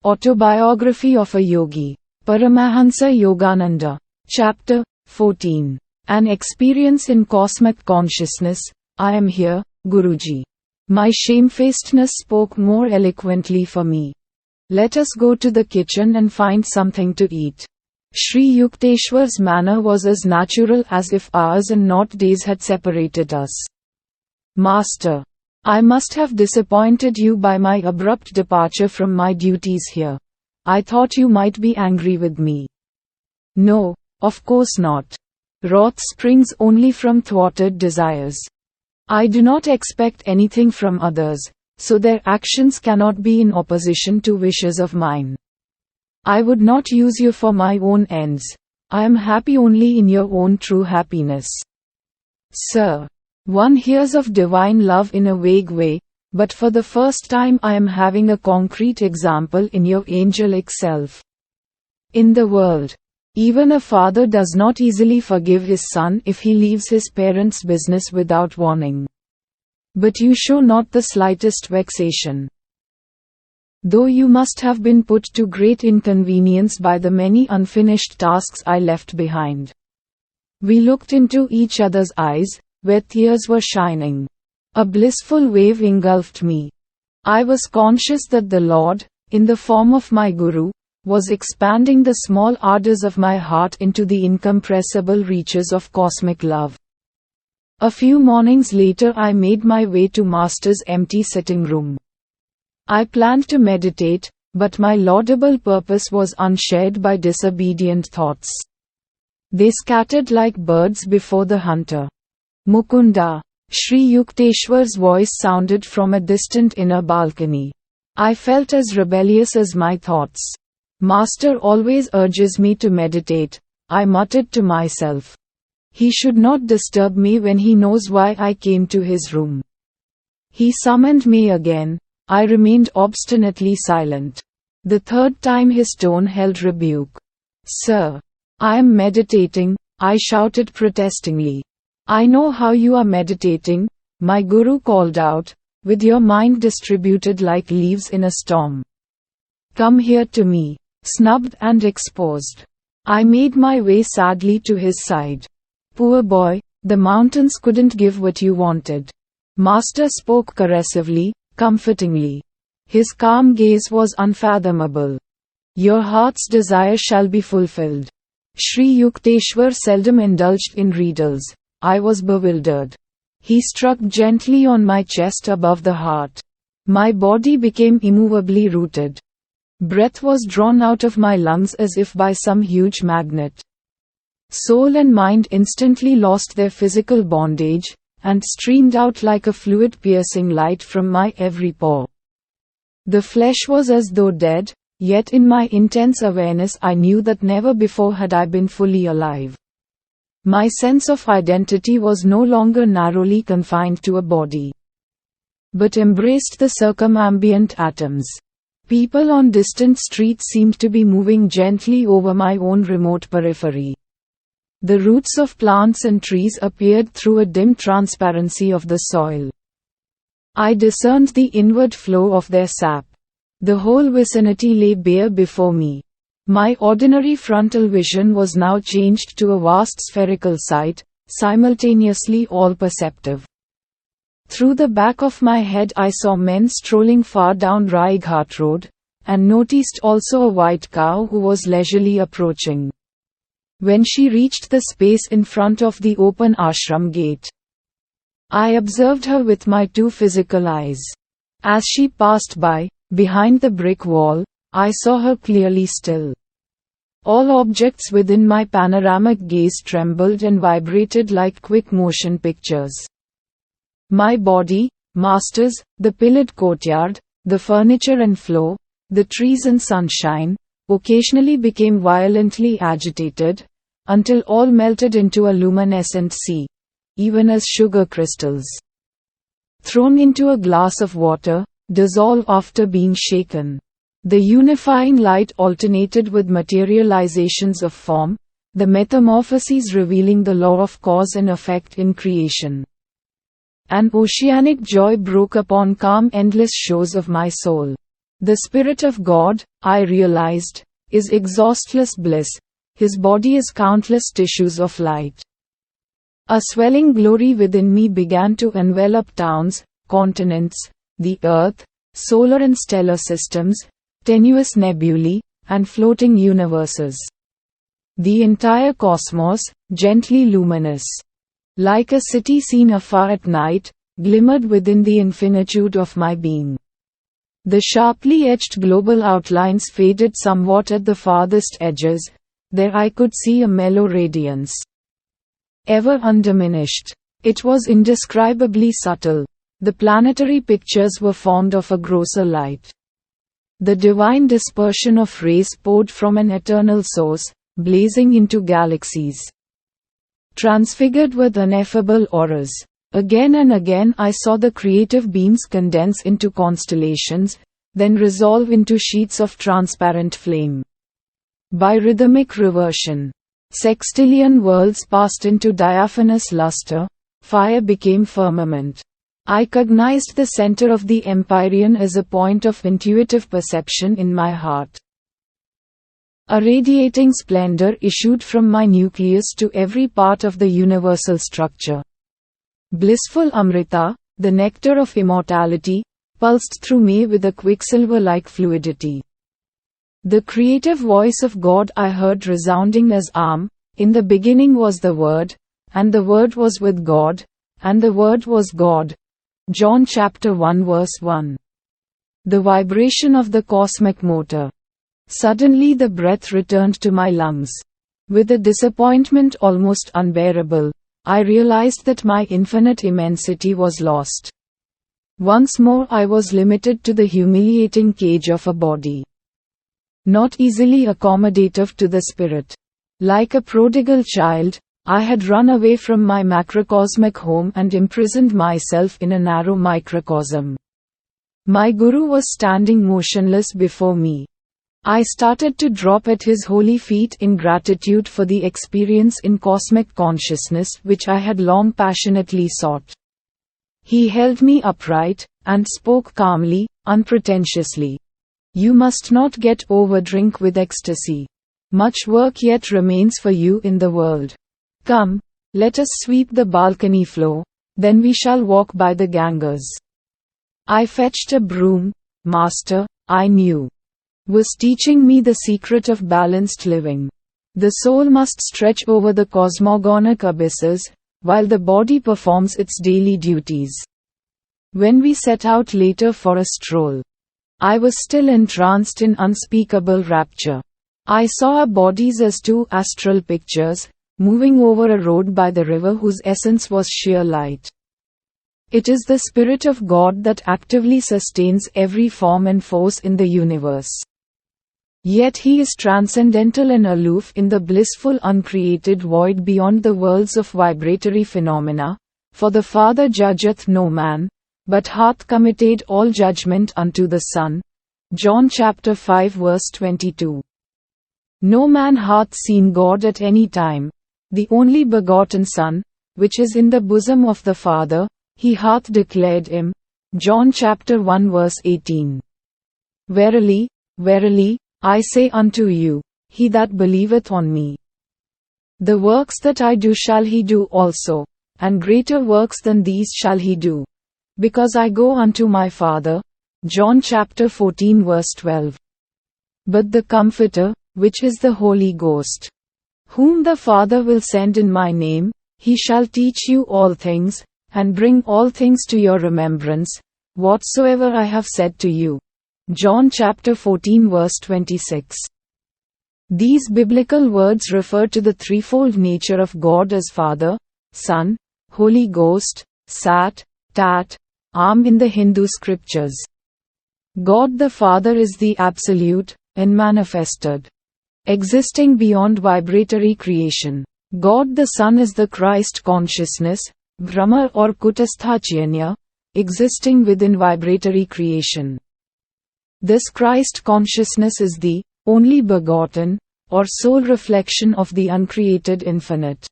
Autobiography of a Yogi, Paramahansa Yogananda. Chapter 14. An Experience in Cosmic Consciousness. I am here, Guruji. My shamefacedness spoke more eloquently for me. Let us go to the kitchen and find something to eat. Sri Yukteswar's manner was as natural as if hours and not days had separated us. Master, I must have disappointed you by my abrupt departure from my duties here. I thought you might be angry with me. No, of course not. Wrath springs only from thwarted desires. I do not expect anything from others, so their actions cannot be in opposition to wishes of mine. I would not use you for my own ends. I am happy only in your own true happiness. Sir, one hears of divine love in a vague way, but for the first time I am having a concrete example in your angelic self. In the world, even a father does not easily forgive his son if he leaves his parents' business without warning. But you show not the slightest vexation. Though you must have been put to great inconvenience by the many unfinished tasks I left behind. We looked into each other's eyes, where tears were shining. A blissful wave engulfed me. I was conscious that the Lord, in the form of my Guru, was expanding the small ardors of my heart into the incompressible reaches of cosmic love. A few mornings later I made my way to Master's empty sitting room. I planned to meditate, but my laudable purpose was unshared by disobedient thoughts. They scattered like birds before the hunter. Mukunda, Sri Yukteswar's voice sounded from a distant inner balcony. I felt as rebellious as my thoughts. Master always urges me to meditate, I muttered to myself. He should not disturb me when he knows why I came to his room. He summoned me again. I remained obstinately silent. The third time his tone held rebuke. Sir, I am meditating, I shouted protestingly. I know how you are meditating, my Guru called out, with your mind distributed like leaves in a storm. Come here to me, snubbed and exposed. I made my way sadly to his side. Poor boy, the mountains couldn't give what you wanted. Master spoke caressively, comfortingly. His calm gaze was unfathomable. Your heart's desire shall be fulfilled. Sri Yukteswar seldom indulged in riddles. I was bewildered. He struck gently on my chest above the heart. My body became immovably rooted. Breath was drawn out of my lungs as if by some huge magnet. Soul and mind instantly lost their physical bondage, and streamed out like a fluid-piercing light from my every pore. The flesh was as though dead, yet in my intense awareness I knew that never before had I been fully alive. My sense of identity was no longer narrowly confined to a body, but embraced the circumambient atoms. People on distant streets seemed to be moving gently over my own remote periphery. The roots of plants and trees appeared through a dim transparency of the soil. I discerned the inward flow of their sap. The whole vicinity lay bare before me. My ordinary frontal vision was now changed to a vast spherical sight, simultaneously all-perceptive. Through the back of my head I saw men strolling far down Raighat Road, and noticed also a white cow who was leisurely approaching. When she reached the space in front of the open ashram gate, I observed her with my two physical eyes. As she passed by, behind the brick wall, I saw her clearly still. All objects within my panoramic gaze trembled and vibrated like quick motion pictures. My body, Master's, the pillared courtyard, the furniture and floor, the trees and sunshine, occasionally became violently agitated, until all melted into a luminescent sea, even as sugar crystals, thrown into a glass of water, dissolve after being shaken. The unifying light alternated with materializations of form, the metamorphoses revealing the law of cause and effect in creation. An oceanic joy broke upon calm endless shores of my soul. The Spirit of God, I realized, is exhaustless bliss. His body is countless tissues of light. A swelling glory within me began to envelop towns, continents, the earth, solar and stellar systems, tenuous nebulae, and floating universes. The entire cosmos, gently luminous, like a city seen afar at night, glimmered within the infinitude of my being. The sharply etched global outlines faded somewhat at the farthest edges. There I could see a mellow radiance, ever undiminished. It was indescribably subtle. The planetary pictures were formed of a grosser light. The divine dispersion of rays poured from an eternal source, blazing into galaxies. Transfigured with ineffable auras. Again and again I saw the creative beams condense into constellations, then resolve into sheets of transparent flame. By rhythmic reversion, sextillion worlds passed into diaphanous luster, fire became firmament. I cognized the center of the empyrean as a point of intuitive perception in my heart. A radiating splendor issued from my nucleus to every part of the universal structure. Blissful Amrita, the nectar of immortality, pulsed through me with a quicksilver-like fluidity. The creative voice of God I heard resounding as in the beginning was the Word, and the Word was with God, and the Word was God. John chapter 1 verse 1. The vibration of the cosmic motor. Suddenly the breath returned to my lungs. With a disappointment almost unbearable, I realized that my infinite immensity was lost. Once more I was limited to the humiliating cage of a body, not easily accommodative to the spirit. Like a prodigal child, I had run away from my macrocosmic home and imprisoned myself in a narrow microcosm. My Guru was standing motionless before me. I started to drop at his holy feet in gratitude for the experience in cosmic consciousness which I had long passionately sought. He held me upright, and spoke calmly, unpretentiously. You must not get overdrink with ecstasy. Much work yet remains for you in the world. Come, let us sweep the balcony floor, then we shall walk by the Ganges. I fetched a broom. Master, I knew, was teaching me the secret of balanced living. The soul must stretch over the cosmogonic abysses, while the body performs its daily duties. When we set out later for a stroll, I was still entranced in unspeakable rapture. I saw our bodies as two astral pictures, moving over a road by the river whose essence was sheer light. It is the Spirit of God that actively sustains every form and force in the universe. Yet He is transcendental and aloof in the blissful uncreated void beyond the worlds of vibratory phenomena, for the Father judgeth no man, but hath committed all judgment unto the Son. John chapter 5 verse 22. No man hath seen God at any time. The only begotten Son, which is in the bosom of the Father, He hath declared Him. John chapter 1 verse 18. Verily, verily, I say unto you, he that believeth on me, the works that I do shall he do also, and greater works than these shall he do, because I go unto my Father. John chapter 14 verse 12. But the Comforter, which is the Holy Ghost, whom the Father will send in my name, He shall teach you all things, and bring all things to your remembrance, whatsoever I have said to you. John chapter 14 verse 26. These biblical words refer to the threefold nature of God as Father, Son, Holy Ghost, Sat, Tat, in the Hindu scriptures. God the Father is the absolute, unmanifested, existing beyond vibratory creation. God the Son is the Christ consciousness, Brahma or Kutastha, existing within vibratory creation. This Christ consciousness is the only begotten, or sole reflection of the uncreated infinite.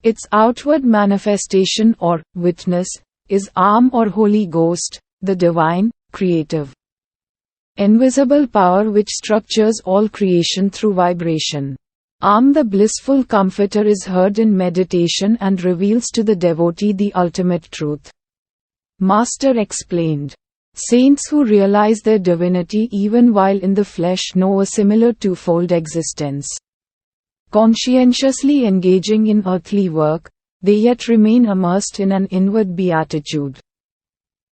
Its outward manifestation or witness is or Holy Ghost, the divine, creative invisible power which structures all creation through vibration. The blissful comforter is heard in meditation and reveals to the devotee the ultimate truth. Master explained. Saints who realize their divinity even while in the flesh know a similar twofold existence. Conscientiously engaging in earthly work, they yet remain immersed in an inward beatitude.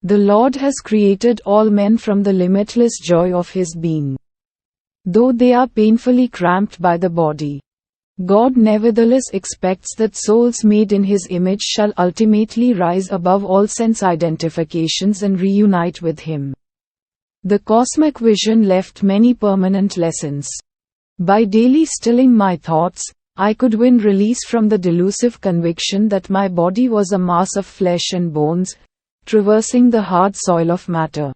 The Lord has created all men from the limitless joy of His being. Though they are painfully cramped by the body, God nevertheless expects that souls made in His image shall ultimately rise above all sense identifications and reunite with Him. The cosmic vision left many permanent lessons. By daily stilling my thoughts, I could win release from the delusive conviction that my body was a mass of flesh and bones, traversing the hard soil of matter.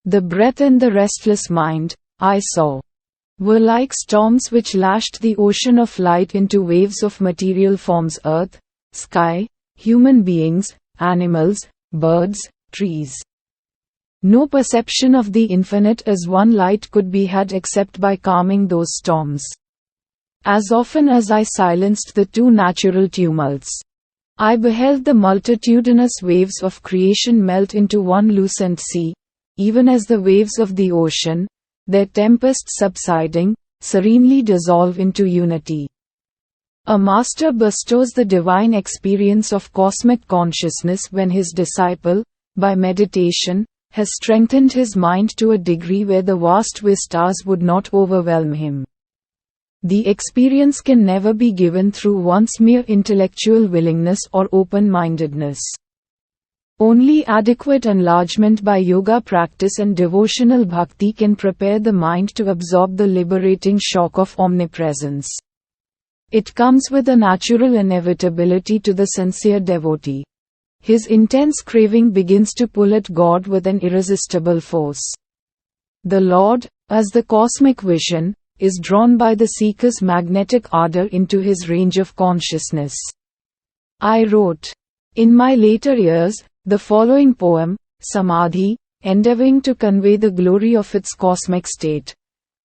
The breath and the restless mind, I saw, were like storms which lashed the ocean of light into waves of material forms: earth, sky, human beings, animals, birds, trees. No perception of the infinite as one light could be had except by calming those storms. As often as I silenced the two natural tumults, I beheld the multitudinous waves of creation melt into one lucent sea, even as the waves of the ocean, their tempests subsiding, serenely dissolve into unity. A master bestows the divine experience of cosmic consciousness when his disciple, by meditation, has strengthened his mind to a degree where the vast vistas would not overwhelm him. The experience can never be given through one's mere intellectual willingness or open-mindedness. Only adequate enlargement by yoga practice and devotional bhakti can prepare the mind to absorb the liberating shock of omnipresence. It comes with a natural inevitability to the sincere devotee. His intense craving begins to pull at God with an irresistible force. The Lord, as the cosmic vision, is drawn by the seeker's magnetic ardor into his range of consciousness. I wrote, in my later years, the following poem, Samadhi, endeavoring to convey the glory of its cosmic state.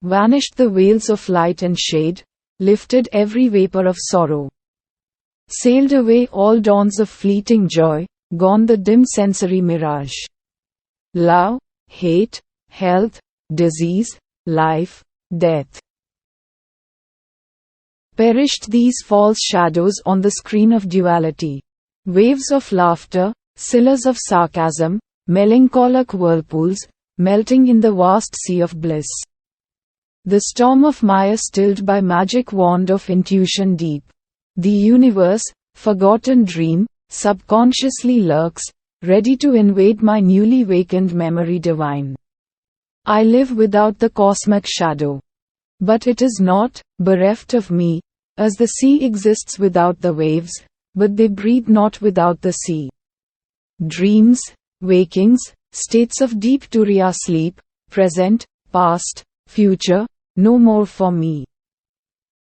Vanished the veils of light and shade, lifted every vapor of sorrow. Sailed away all dawns of fleeting joy, gone the dim sensory mirage. Love, hate, health, disease, life, death. Perished these false shadows on the screen of duality. Waves of laughter, sillars of sarcasm, melancholic whirlpools, melting in the vast sea of bliss. The storm of Maya stilled by magic wand of intuition deep. The universe, forgotten dream, subconsciously lurks, ready to invade my newly wakened memory divine. I live without the cosmic shadow. But it is not, bereft of me, as the sea exists without the waves, but they breathe not without the sea. Dreams, wakings, states of deep turiya sleep, present, past, future, no more for me.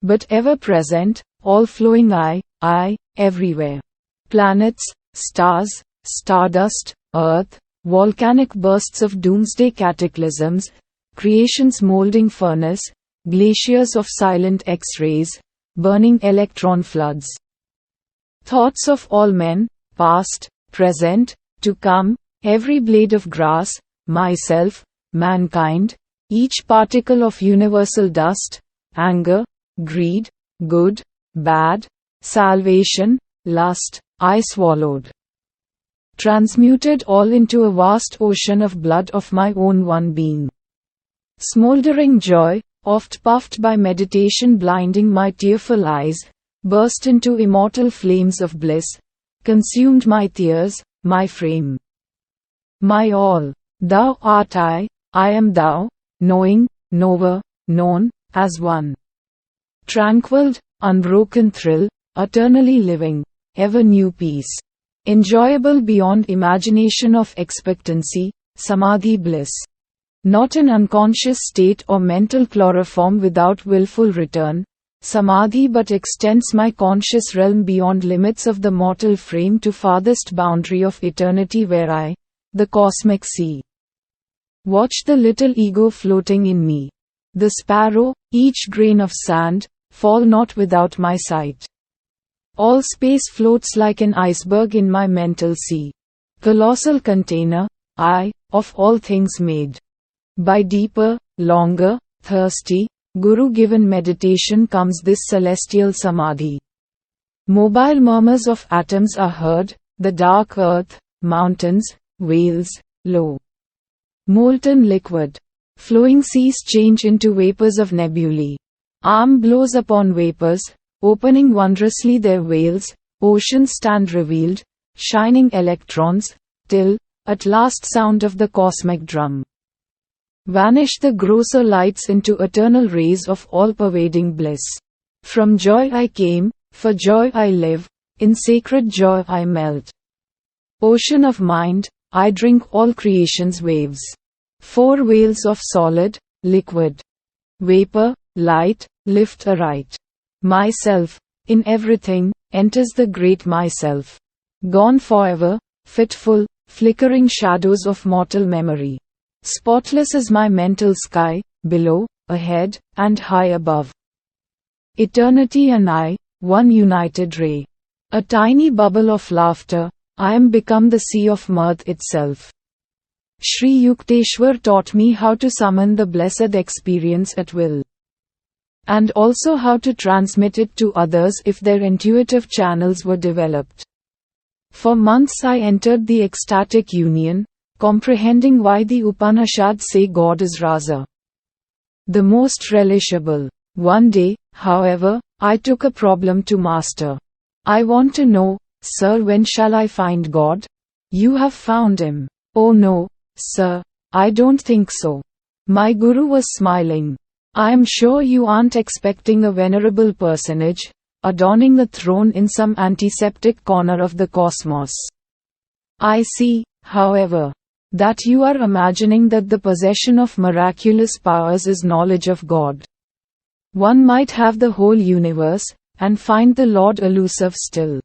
But ever present, all flowing I, everywhere. Planets, stars, stardust, earth, volcanic bursts of doomsday cataclysms, creation's molding furnace, glaciers of silent X-rays, burning electron floods. Thoughts of all men, past, present, to come, every blade of grass, myself, mankind, each particle of universal dust, anger, greed, good, bad, salvation, lust, I swallowed. Transmuted all into a vast ocean of blood of my own one being. Smoldering joy, oft puffed by meditation blinding my tearful eyes, burst into immortal flames of bliss, consumed my tears, my frame. My all, thou art I am thou, knowing, knower, known, as one. Tranquil, unbroken thrill, eternally living, ever new peace. Enjoyable beyond imagination of expectancy, samadhi bliss. Not an unconscious state or mental chloroform without willful return, samadhi but extends my conscious realm beyond limits of the mortal frame to farthest boundary of eternity where I, the cosmic sea. Watch the little ego floating in me. The sparrow, each grain of sand, fall not without my sight. All space floats like an iceberg in my mental sea. Colossal container, I, of all things made. By deeper, longer, thirsty, Guru-given meditation comes this celestial samadhi. Mobile murmurs of atoms are heard, the dark earth, mountains, vales, low. Molten liquid. Flowing seas change into vapors of nebulae. Arm blows upon vapors, opening wondrously their veils, oceans stand revealed, shining electrons, till, at last sound of the cosmic drum. Vanish the grosser lights into eternal rays of all-pervading bliss. From joy I came, for joy I live, in sacred joy I melt. Ocean of mind, I drink all creation's waves. Four veils of solid, liquid, vapor, light, lift aright. Myself, in everything, enters the great myself. Gone forever, fitful, flickering shadows of mortal memory. Spotless is my mental sky, below, ahead, and high above. Eternity and I, one united ray. A tiny bubble of laughter, I am become the sea of mirth itself. Sri Yukteswar taught me how to summon the blessed experience at will. And also how to transmit it to others if their intuitive channels were developed. For months I entered the ecstatic union, comprehending why the Upanishads say God is Rasa, the most relishable. One day, however, I took a problem to master. I want to know, sir, when shall I find God? You have found him. Oh no, sir, I don't think so. My guru was smiling. I am sure you aren't expecting a venerable personage, adorning the throne in some antiseptic corner of the cosmos. I see, however, that you are imagining that the possession of miraculous powers is knowledge of God. One might have the whole universe, and find the Lord elusive still.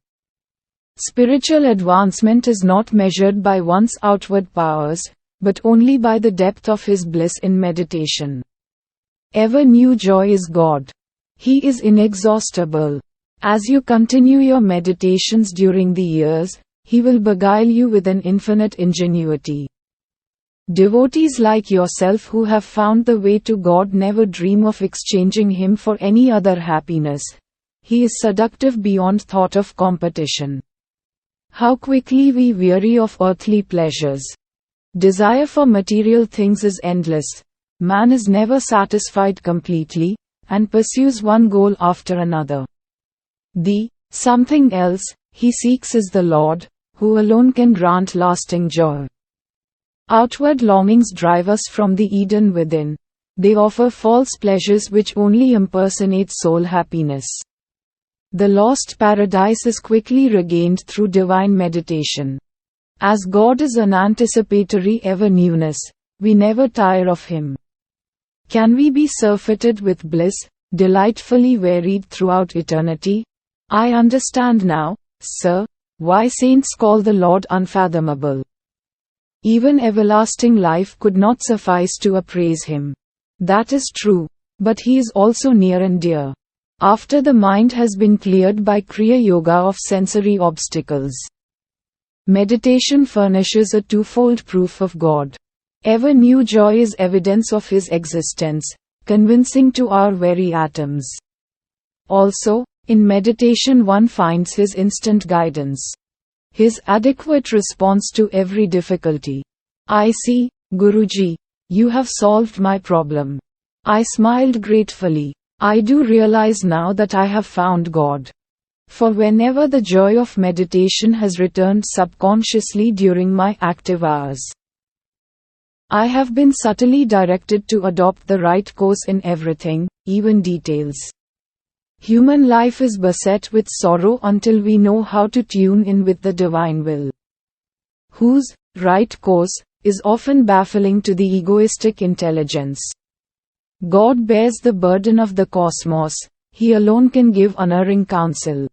Spiritual advancement is not measured by one's outward powers, but only by the depth of his bliss in meditation. Ever new joy is God. He is inexhaustible. As you continue your meditations during the years, He will beguile you with an infinite ingenuity. Devotees like yourself who have found the way to God never dream of exchanging Him for any other happiness. He is seductive beyond thought of competition. How quickly we weary of earthly pleasures. Desire for material things is endless. Man is never satisfied completely, and pursues one goal after another. The something else he seeks is the Lord, who alone can grant lasting joy. Outward longings drive us from the Eden within. They offer false pleasures which only impersonate soul happiness. The lost paradise is quickly regained through divine meditation. As God is an anticipatory ever newness, we never tire of Him. Can we be surfeited with bliss, delightfully varied throughout eternity? I understand now, sir, why saints call the Lord unfathomable. Even everlasting life could not suffice to appraise Him. That is true, but He is also near and dear. After the mind has been cleared by Kriya Yoga of sensory obstacles, meditation furnishes a twofold proof of God. Ever new joy is evidence of His existence, convincing to our very atoms. Also, in meditation one finds His instant guidance. His adequate response to every difficulty. I see, Guruji, you have solved my problem. I smiled gratefully. I do realize now that I have found God. For whenever the joy of meditation has returned subconsciously during my active hours, I have been subtly directed to adopt the right course in everything, even details. Human life is beset with sorrow until we know how to tune in with the divine will, whose right course is often baffling to the egoistic intelligence. God bears the burden of the cosmos. He alone can give unerring counsel.